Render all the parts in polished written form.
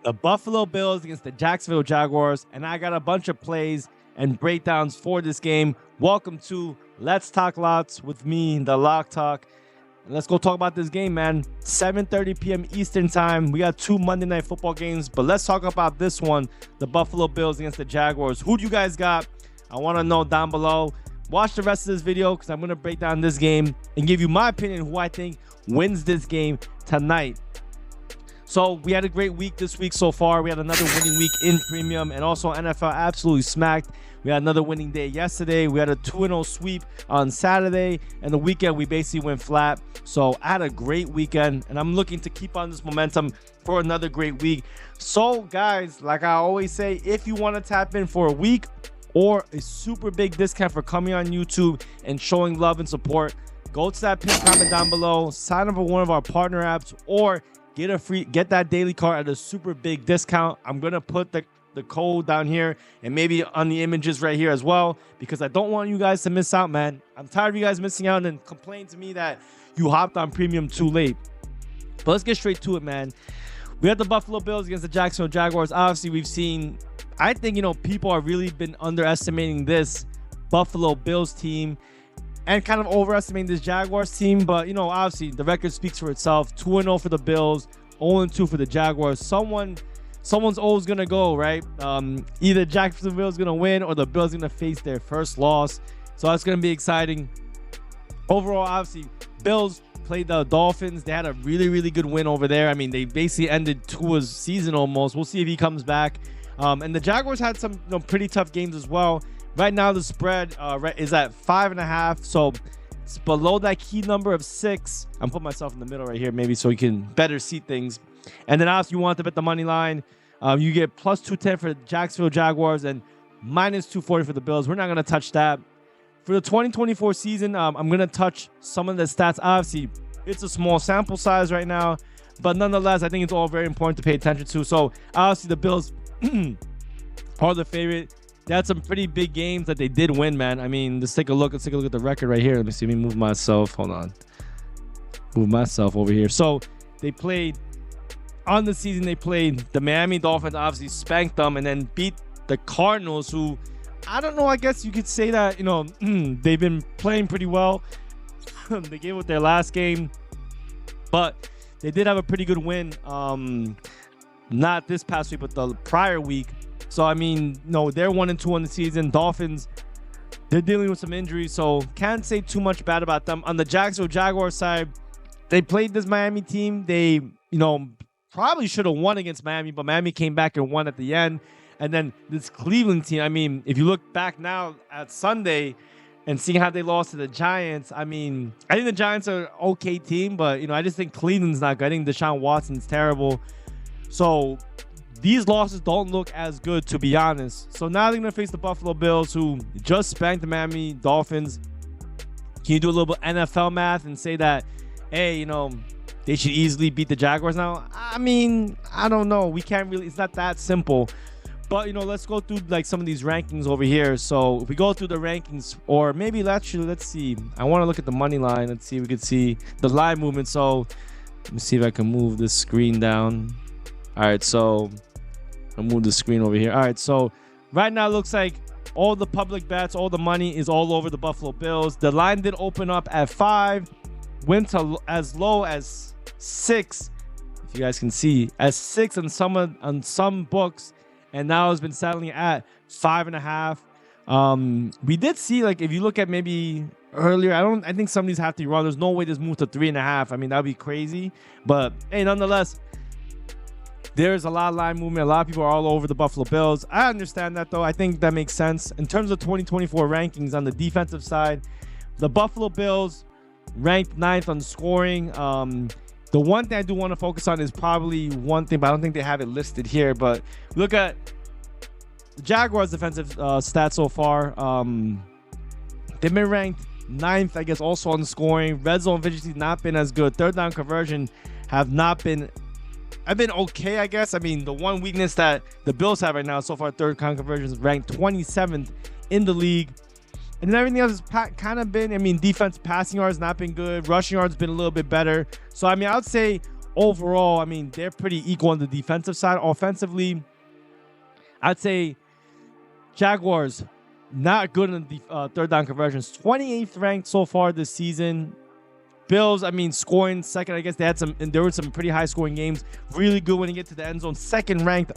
the Buffalo Bills against the Jacksonville Jaguars, and I got a bunch of plays and breakdowns for this game. Welcome to Let's Talk Lots with me, the Lock Talk. Let's go talk about this game, man. 7:30 p.m. Eastern time. We got 2 Monday Night Football games, but let's talk about this one, the Buffalo Bills against the Jaguars. Who do you guys got? I want to know down below. Watch the rest of this video because I'm going to break down this game and give you my opinion who I think wins this game tonight. So we had a great week this week so far. We had another winning week in Premium, and also NFL absolutely smacked. We had another winning day yesterday. We had a 2-0 sweep on Saturday, and the weekend we basically went flat. So I had a great weekend, and I'm looking to keep on this momentum for another great week. So guys, like I always say, if you want to tap in for a week or a super big discount for coming on YouTube and showing love and support, go to that pinned comment down below, sign up for one of our partner apps, or get that daily card at a super big discount. I'm gonna put the code down here and maybe on the images right here as well, because I don't want you guys to miss out, man. I'm tired of you guys missing out and complaining to me that you hopped on Premium too late. But let's get straight to it, man. We had the Buffalo Bills against the Jacksonville Jaguars. Obviously, we've seen, I think, people are really been underestimating this Buffalo Bills team and kind of overestimating this Jaguars team. But, obviously, the record speaks for itself. 2-0 for the Bills, 0-2 for the Jaguars. Someone's always going to go, right? Either Jacksonville's going to win or the Bills going to face their first loss. So that's going to be exciting. Overall, obviously, Bills played the Dolphins. They had a really, really good win over there. I mean, they basically ended Tua's season almost. We'll see if he comes back. And the Jaguars had some pretty tough games as well. Right now, the spread is at 5.5. So it's below that key number of 6. I'm putting myself in the middle right here, maybe so you can better see things. And then obviously, you want to bet the money line. You get plus 210 for the Jacksonville Jaguars and minus 240 for the Bills. We're not going to touch that. For the 2024 season, I'm going to touch some of the stats. Obviously, it's a small sample size right now, but nonetheless, I think it's all very important to pay attention to. So obviously, the Bills are the favorite. They had some pretty big games that they did win, man. I mean, let's take a look at the record right here. Let me see. Let me move myself. Hold on. Move myself over here. So they played on the season. They played the Miami Dolphins, obviously spanked them, and then beat the Cardinals, who I don't know. I guess you could say that they've been playing pretty well. They gave up their last game, but they did have a pretty good win. Not this past week, but the prior week. So, I mean, they're 1-2 on the season. Dolphins, they're dealing with some injuries, so can't say too much bad about them. On the Jacksonville Jaguars side, they played this Miami team. They, probably should have won against Miami, but Miami came back and won at the end. And then this Cleveland team, I mean, if you look back now at Sunday and seeing how they lost to the Giants, I mean, I think the Giants are an okay team, but, I just think Cleveland's not good. I think Deshaun Watson's terrible. So these losses don't look as good, to be honest. So now they're going to face the Buffalo Bills, who just spanked the Miami Dolphins. Can you do a little bit NFL math and say that, hey, they should easily beat the Jaguars now? I mean, I don't know. We can't really, it's not that simple. But, let's go through some of these rankings over here. So if we go through the rankings, or maybe let's see. I want to look at the money line. Let's see if we could see the line movement. So let me see if I can move this screen down. All right, so I'll move the screen over here. All right, so right now it looks like all the public bets, all the money is all over the Buffalo Bills. The line did open up at 5, went to as low as 6, if you guys can see, as 6 on some books, and now it's been settling at 5.5. We did see, if you look at maybe earlier, I think some of these have to be wrong. There's no way this moved to 3.5. I mean, that'd be crazy. But hey, nonetheless, there's a lot of line movement. A lot of people are all over the Buffalo Bills. I understand that, though. I think that makes sense. In terms of 2024 rankings on the defensive side, the Buffalo Bills ranked 9th on scoring. The one thing I do want to focus on is probably one thing, but I don't think they have it listed here. But look at the Jaguars' defensive stats so far. They've been ranked 9th, I guess, also on scoring. Red zone efficiency not been as good. Third down conversion have been okay, I guess. I mean, the one weakness that the Bills have right now so far, third down conversions ranked 27th in the league. And then everything else has defense passing yards not been good. Rushing yards been a little bit better. So, I mean, I would say overall, I mean, they're pretty equal on the defensive side. Offensively, I'd say Jaguars not good in the third down conversions. 28th ranked so far this season. Bills, I mean, scoring second. I guess there were some pretty high scoring games. Really good when you get to the end zone. Second ranked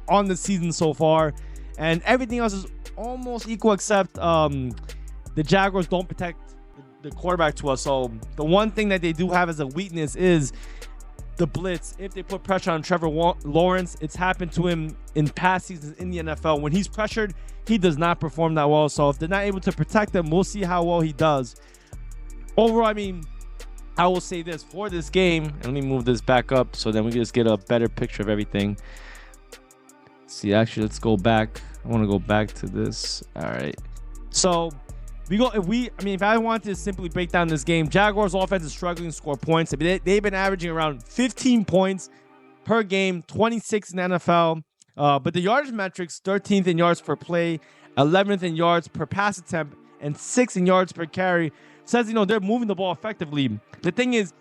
on the season so far. And everything else is almost equal except the Jaguars don't protect the quarterback to us. So the one thing that they do have as a weakness is the blitz. If they put pressure on Trevor Lawrence, it's happened to him in past seasons in the NFL. When he's pressured, he does not perform that well. So if they're not able to protect him, we'll see how well he does. Overall, I mean, I will say this for this game, and let me move this back up so then we can just get a better picture of everything. See, actually, let's go back. I want to go back to this. All right. So if I wanted to simply break down this game, Jaguars offense is struggling to score points. I mean, they've been averaging around 15 points per game, 26 in the NFL. But the yardage metrics, 13th in yards per play, 11th in yards per pass attempt, and 6th in yards per carry, says, they're moving the ball effectively. The thing is,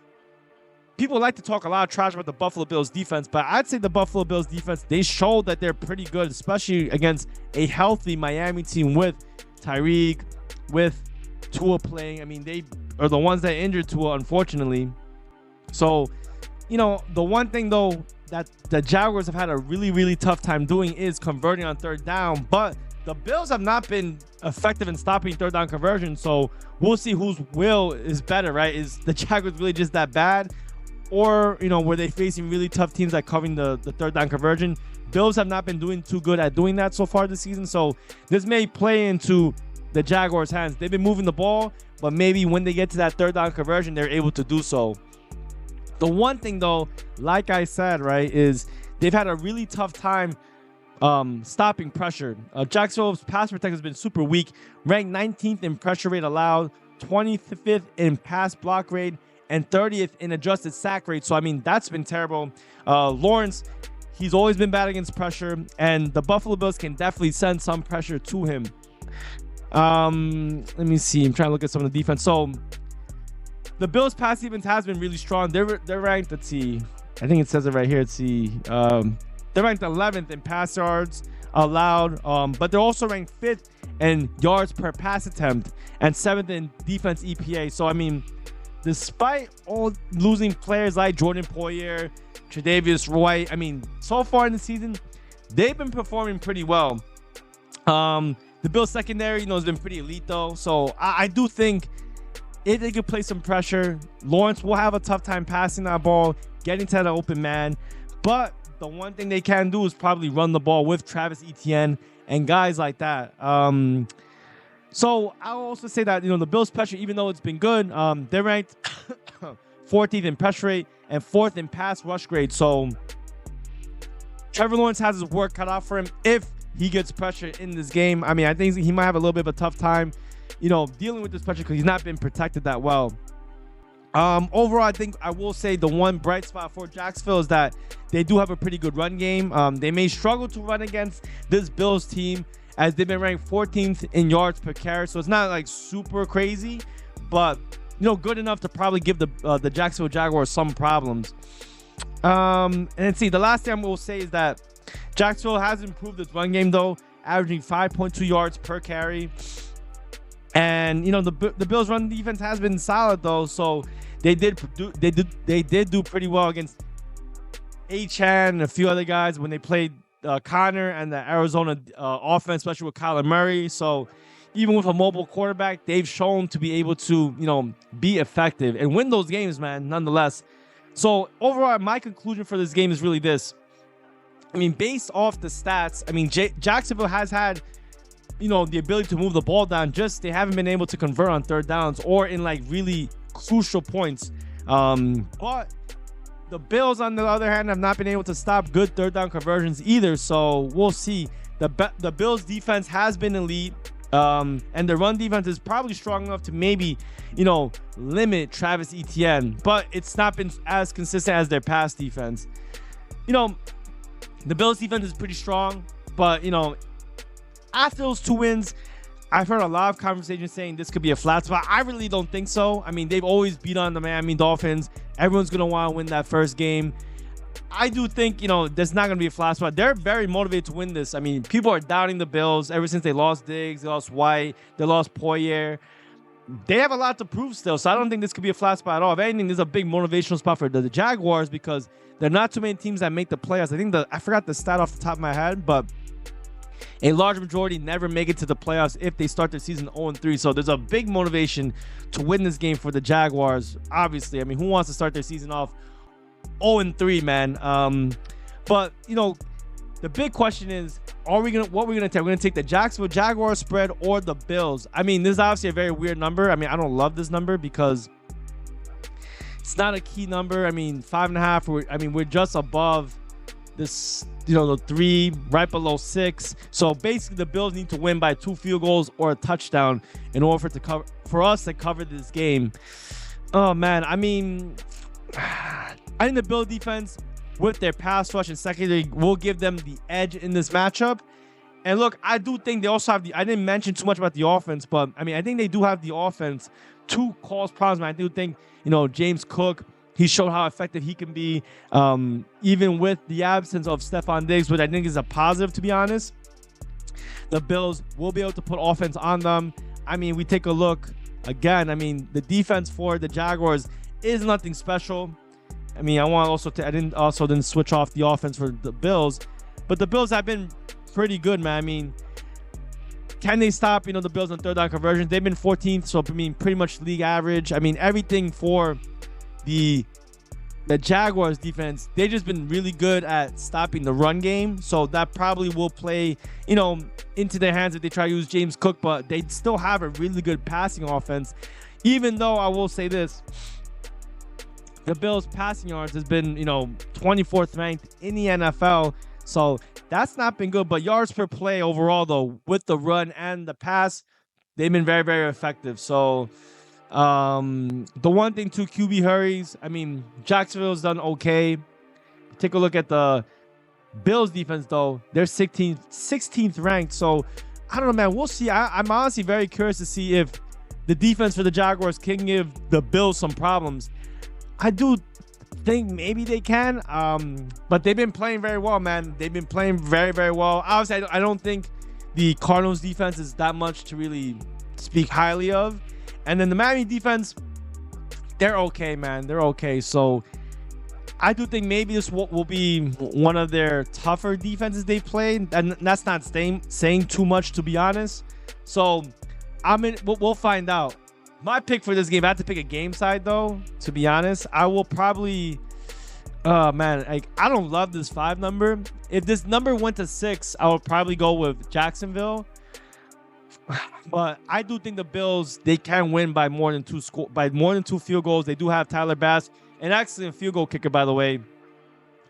people like to talk a lot of trash about the Buffalo Bills defense, but I'd say the Buffalo Bills defense, they showed that they're pretty good, especially against a healthy Miami team with Tyreek, with Tua playing. I mean, they are the ones that injured Tua, unfortunately. So, the one thing, though, that the Jaguars have had a really, really tough time doing is converting on third down. But the Bills have not been effective in stopping third down conversion. So we'll see whose will is better, right? Is the Jaguars really just that bad? Or, were they facing really tough teams like covering the third down conversion? Bills have not been doing too good at doing that so far this season. So this may play into the Jaguars' hands. They've been moving the ball, but maybe when they get to that third down conversion, they're able to do so. The one thing, though, like I said, right, is they've had a really tough time stopping pressure. Jacksonville's pass protection has been super weak, ranked 19th in pressure rate allowed, 25th in pass block rate, and 30th in adjusted sack rate. So, I mean, that's been terrible. Lawrence, he's always been bad against pressure, and the Buffalo Bills can definitely send some pressure to him. Let me see. I'm trying to look at some of the defense. So, the Bills' pass defense has been really strong. They're ranked, let's see. I think it says it right here. Let's see. They're ranked 11th in pass yards allowed, but they're also ranked 5th in yards per pass attempt and 7th in defense EPA. So, I mean, despite all losing players like Jordan Poyer, Tre'Davious White, I mean, so far in the season, they've been performing pretty well. The Bills secondary, has been pretty elite, though. So, I do think if they could play some pressure, Lawrence will have a tough time passing that ball, getting to that open man. But the one thing they can do is probably run the ball with Travis Etienne and guys like that. So I'll also say that, the Bills' pressure, even though it's been good, they're ranked 14th in pressure rate and 4th in pass rush grade. So Trevor Lawrence has his work cut out for him if he gets pressure in this game. I mean, I think he might have a little bit of a tough time, dealing with this pressure because he's not been protected that well. Overall, I think I will say the one bright spot for Jacksonville is that they do have a pretty good run game. They may struggle to run against this Bills team as they've been ranked 14th in yards per carry. So it's not like super crazy, but good enough to probably give the Jacksonville Jaguars some problems. And let's see, the last thing I will say is that Jacksonville has improved its run game, though, averaging 5.2 yards per carry. And the Bills' run defense has been solid, though, so they did do pretty well against Achane and a few other guys when they played Connor and the Arizona offense, especially with Kyler Murray. So even with a mobile quarterback, they've shown to be able to be effective and win those games, man, nonetheless. So overall, my conclusion for this game is really this. I mean, based off the stats, I mean, Jacksonville has had the ability to move the ball down, just they haven't been able to convert on third downs or in like really crucial points. But the Bills, on the other hand, have not been able to stop good third down conversions either. So we'll see. The Bills defense has been elite, and the run defense is probably strong enough to maybe limit Travis Etienne, but it's not been as consistent as their pass defense. The Bills defense is pretty strong, but after those two wins, I've heard a lot of conversations saying this could be a flat spot. I really don't think so. I mean, they've always beat on the Miami Dolphins Everyone's going to want to win that first game. I do think, there's not going to be a flat spot. They're very motivated to win this. I mean, people are doubting the Bills ever since they lost Diggs, they lost White, they lost Poyer. They have a lot to prove still, so I don't think this could be a flat spot at all. If anything, this is a big motivational spot for the Jaguars because there are not too many teams that make the playoffs. I forgot the stat off the top of my head, but a large majority never make it to the playoffs if they start their season 0-3. So there's a big motivation to win this game for the Jaguars. Obviously, I mean, who wants to start their season off 0-3, man? But the big question is, what are we gonna take? We're gonna take the Jacksonville Jaguars spread or the Bills. I mean, this is obviously a very weird number. I mean, I don't love this number because it's not a key number. I mean, 5.5. We're just above this, the 3, right below 6. So basically, the Bills need to win by 2 field goals or a touchdown in order for us to cover this game. Oh man, I think the Bills defense, with their pass rush and secondary, will give them the edge in this matchup. And look, I do think they also have I didn't mention too much about the offense, but I think they do have the offense to cause problems. I do think, James Cook, he showed how effective he can be, even with the absence of Stephon Diggs, which I think is a positive, to be honest. The Bills will be able to put offense on them. We take a look again. The defense for the Jaguars is nothing special. I didn't switch off the offense for the Bills, but the Bills have been pretty good, man. Can they stop, the Bills on third down conversions? They've been 14th, so pretty much league average. Everything for the Jaguars defense, they've just been really good at stopping the run game, so that probably will play, into their hands if they try to use James Cook, but they still have a really good passing offense, even though I will say this. The Bills' passing yards has been, 24th ranked in the NFL. So that's not been good. But yards per play overall, though, with the run and the pass, they've been very, very effective. So the one thing, too, QB hurries. Jacksonville's done okay. Take a look at the Bills' defense, though. They're 16th ranked. So I don't know, man. We'll see. I'm honestly very curious to see if the defense for the Jaguars can give the Bills some problems. I do think maybe they can, but they've been playing very well, man. They've been playing very, very well. Obviously, I don't think the Cardinals defense is that much to really speak highly of. And then the Miami defense, they're okay, man. They're okay. So I do think maybe this will be one of their tougher defenses they've played. And that's not saying too much, to be honest. So we'll find out. My pick for this game, I have to pick a game side, though, to be honest. I will probably, I don't love this 5 number. If this number went to 6, I would probably go with Jacksonville. But I do think the Bills, they can win by more than 2 field goals. They do have Tyler Bass, an excellent field goal kicker, by the way.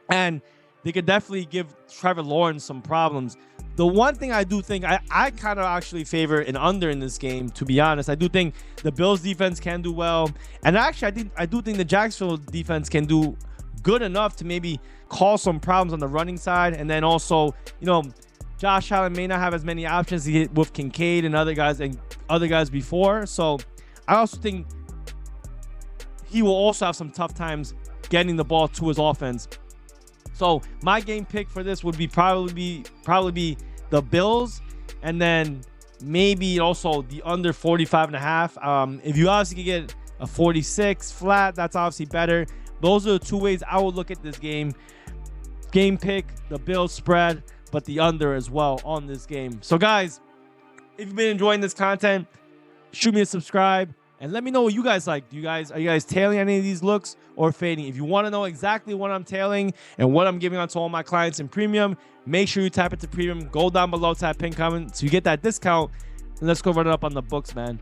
And they could definitely give Trevor Lawrence some problems. The one thing I do think, I kind of actually favor an under in this game, to be honest. I do think the Bills defense can do well. And actually, I do think the Jacksonville defense can do good enough to maybe cause some problems on the running side. And then also, Josh Allen may not have as many options to hit with Kincaid and other guys before. So I also think he will also have some tough times getting the ball to his offense. So my game pick for this would be probably be the Bills, and then maybe also the under 45.5. If you obviously can get a 46 flat, that's obviously better. Those are the 2 ways I would look at this game. Game pick, the Bills spread, but the under as well on this game. So guys, if you've been enjoying this content, shoot me a subscribe. And let me know what you guys like. Are you guys tailing any of these looks or fading? If you want to know exactly what I'm tailing and what I'm giving out to all my clients in premium, make sure you tap into premium. Go down below, tap pin comment so you get that discount. And let's go run it up on the books, man.